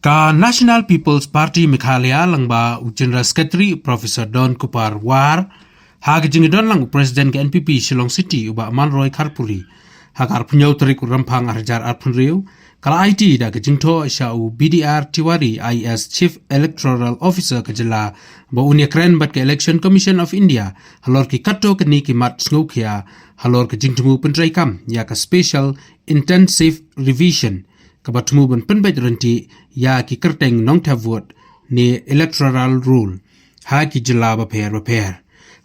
Ka National People's Party Meghalaya langba General Secretary Professor Don Kupar War hag jingidon lang President ke NPP Shillong City uba Man Roy Kharpuri hagar punyau terik rempang arjar arpunriu kala IT da ke jingto syau BDR Tiwari IS Chief Electoral Officer ke jela ba unia kren bat ke Election Commission of India halor ki kato ke ni ki mat sngokia halor ke jingtemu pentrai kam ya ka Special Intensive Revision kabatmu ban penbet renti ya ki kerteng nong tavut ni electoral rule ha ki jela ba per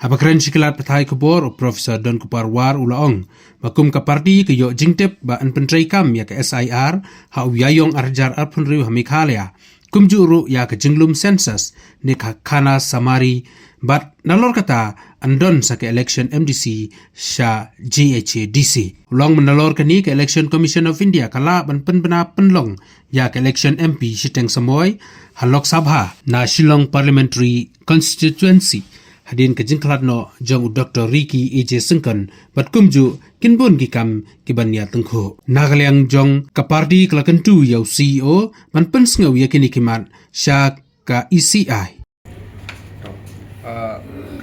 habakran sikilat pathai kubor o Professor Don Kupar War ulaong bakum ka parti ke yo jingtep ba an pentrai kam ya ke SIR ha uyayong arjar arpunriu ha Meghalaya kumjuru ya ke jinglum census ni ka kana samari bat nalor kata andon sa ke election MDC sha GHADC ulong menalor ke ni ke Election Commission of India kala ban penbena penlong ya ke election MP Shiteng Samoy halok sabha na Shillong Parliamentary Constituency hadin ke jingklat no jong Dr. Ricky AJ Sengkan bat kumju kinbun gikam kibanya tengko nagaliang jong kapardi kelakentu yau CEO man pensngau yakini kimat sha ka ECI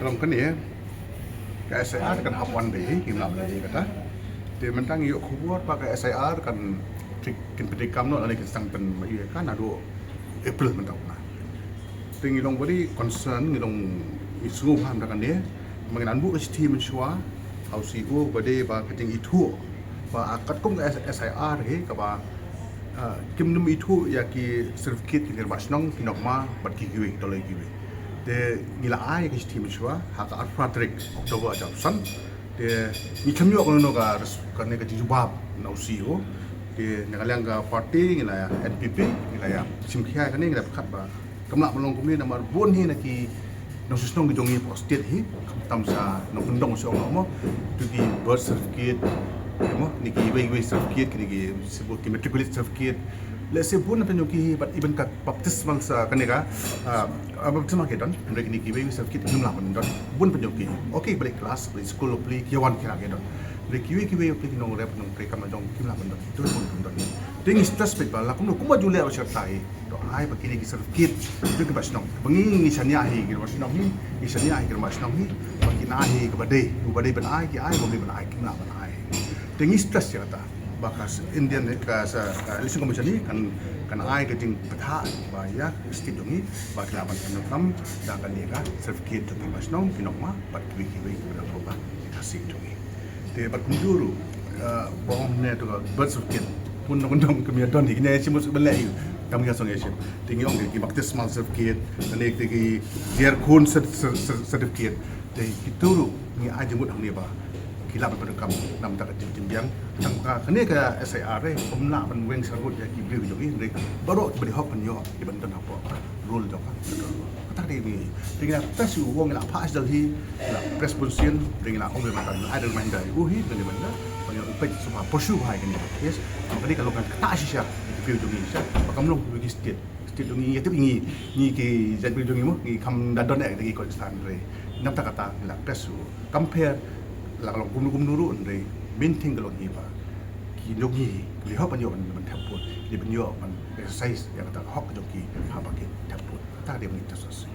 kalau kan ya ke SIR kan hapuan deh kimlam deh kata dia mentang yuk kubuat pakai SIR kan kin pedikam no lagi sang pen iya kan ado April mentang na tinggi long body concern ngilong isu ham kan dia mengenai bu ST mensua au CEO bade ba keting itu ba akat kum SIR he ka ba kim num itu ya ki certificate ki basnong kinokma bat ki giwe dolai giwe de gila ai ke ST mensua hak Patrick Oktober Johnson de ni kamyo ko no ga kan ne ka jubab na CEO de nagalang ga party ngila NPP ngila ya simkhia kan ngila khat ba kamla malong kum ni namar bon hi na ki nong susnong gejong ni posted hi tam sa nong pendong so mo tu ki birth certificate mo ni ki way certificate ki sebut ki matriculate certificate le sebut na penyo ki but even ka baptismal sa kanega baptismal ke don ndek ni ki way certificate num la don bun penyo ki okay balik kelas balik school balik yawan kira ke don ndek ki way balik nong rep nong pre kam dong kim la don tu pun don ding stress pek bala kum kuma jule ba sertai do ai ba kini ki certificate tu ki basnong bangi ni sanya hi ki basnong hi ni sanya hi ki basnong hi ba ki na hi ki bade ban ai ki ai bo ban ai kim la ban ai ding stress ya ta bakas Indian ka sa election commission ni kan ai ke ting patha ba ya state dongi ba kelaban kan da kan lega certificate tu basnong kinokma ba ki ki ba kasih dongi te ba kunjuru bong ne to birth certificate pun nong kami don ni ne simus belai kami ka songe sim tingi ong ki baptismal certificate ne ki their khon certificate te kituru ni ajemut hang ni ba kilap pada kam nam tak timbiang tang ka kene ka SIR pemna ban weng sarut ya ki beli jogi ndek baru beri hok penyo di banten apa rule jok kata dia ni dengan press wong la pas dal hi la press position dengan ong memang ada reminder hi dengan mana banyak upet semua pursue hai kan yes kali kalau kan kata sisya di beli jogi sya pakam long bagi state dongi ya tu ni ki zat beli jogi mo ki kam dadon ek di konstan re nam tak kata la press compare kalau kum nuru ndai maintain kalau ni ba ki logi li hop anyo man thaput li banyo man exercise ya kata hok joki ha ba ki thaput ta dia ni tasos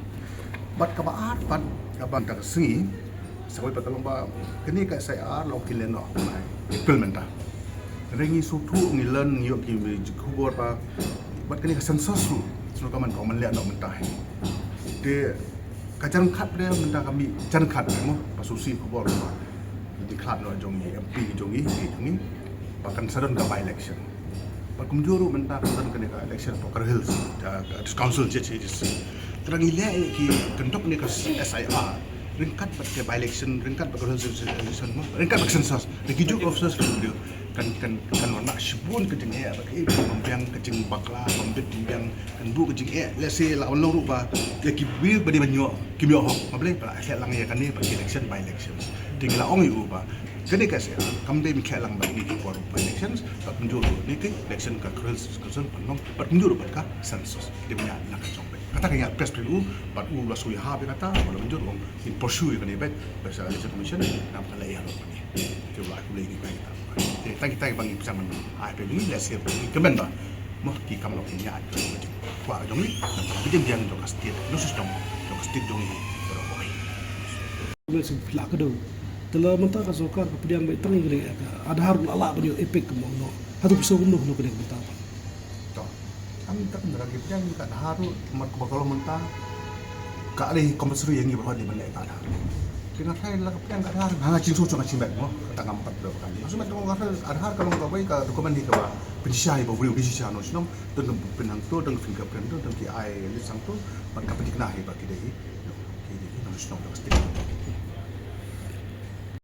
bat ka baat ban ka ban ta singi sawi pa kalong ba kini ka saya lo kilen no mai implementa rengi sutu ngi learn ngi ki kubor ba bat kini ka sensus su ka man ko man le no man ta de ka jan khat de man ta kami jan khat mo pasusi kubor ba diklat no jongi MP jongi bahkan sadon ka by election pak kumjuru menta sadon ka election poker hills council judges terang ile ki kentok ni ka SIR ringkat pakai by election ringkat poker hills election ringkat census regijuk officers kan warna shibun ke jeng ya pakai membiang ke jeng bakla membet membiang kan bu ke jeng let's say lawan lo rupa ya ki bir bade banyo kimyo hok mable pa lang ya kan ni pakai election by elections tinggal ong yu ba kene ka sia kam de mi khalang ba ni ko by elections tak menjuru ni ke election ka concern panong pat menjuru pat ka census de punya nak jong kata kaya press prelu pat u la suya ha be kata wala menjuru ong in pursue kan ni bet basa election commission nam kala ya ro ni tu la ku le ni ba kita bang bersama AFP ni lah siap kemen ba mo ki kam lo ki nya jo wa jong ni bi jeng jang jo ka state no system jo ka state jong ni pero oi Mesem pila kedau. Telah mentah ka sokar ka pediang baik tering gede ka. Ada harun ala banyo epek kemong no. Hatu pisau bunuh no kedek mentah. to kan tak ndaragi jang ka haru mat ko kalau mentah ka ali kompensasi yang ni bahwa di mana ka ada dengan saya lah kepian kat har ha cing so cong cing bet mo kata ngampat do kan maksud met ngomong ada har kalau ngau bai ka dokumen ni ka ba pensyai ba buri udisi chano snom dan penang to dan fingerprint to dan ki ai li sang to man ka pedik nahi ba ki dei ki dei no snom da pasti